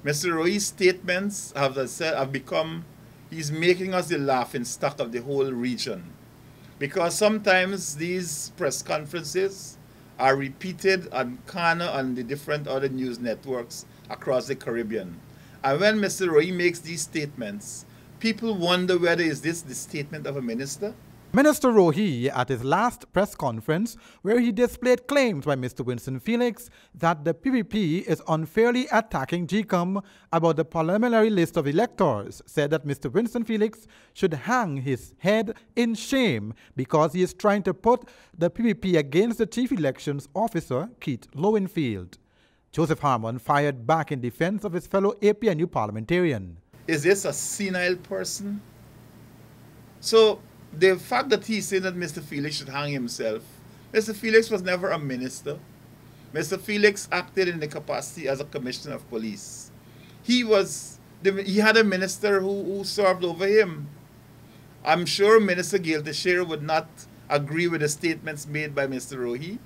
Mr. Rohee'S statements have, as I said, have become, he's making us the laughing stock of the whole region. Because sometimes these press conferences are repeated on Ghana and the different other news networks across the Caribbean. And when Mr. Rohee'S makes these statements, people wonder whether is this the statement of a minister? Minister Rohee'S at his last press conference, where he displayed claims by Mr. Winston Felix that the PPP is unfairly attacking GCOM about the preliminary list of electors, said that Mr. Winston Felix should hang his head in shame because he is trying to put the PPP against the Chief Elections Officer, Keith Lowenfield. Joseph Harmon fired back in defense of his fellow APNU parliamentarian. Is this a senile person? So, the fact that he said that Mr. Felix should hang himself, Mr. Felix was never a minister. Mr. Felix acted in the capacity as a commissioner of police. He had a minister who served over him. I'm sure Minister Gail Teixeira would not agree with the statements made by Mr. Rohee'S,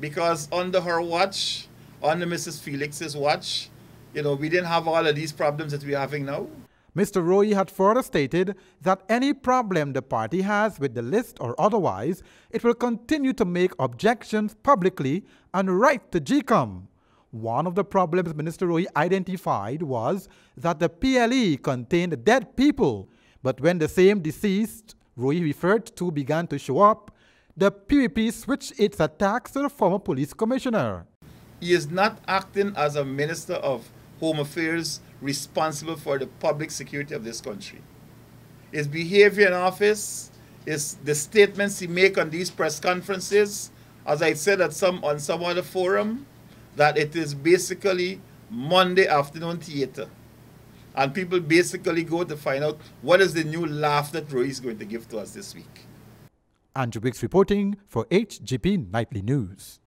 because under her watch, under Mrs. Felix's watch, we didn't have all of these problems that we're having now. Mr. Rohee'S had further stated that any problem the party has with the list or otherwise, it will continue to make objections publicly and write to GCOM. One of the problems Minister Rohee'S identified was that the PLE contained dead people, but when the same deceased Rohee'S referred to began to show up, the PPP switched its attacks to the former police commissioner. He is not acting as a minister of Home Affairs responsible for the public security of this country. His behavior in office, the statements he makes on these press conferences, as I said on some other forum, that it is basically Monday afternoon theater. And people basically go to find out what is the new laugh that Rohee'S is going to give to us this week. Andrew Wicks reporting for HGP Nightly News.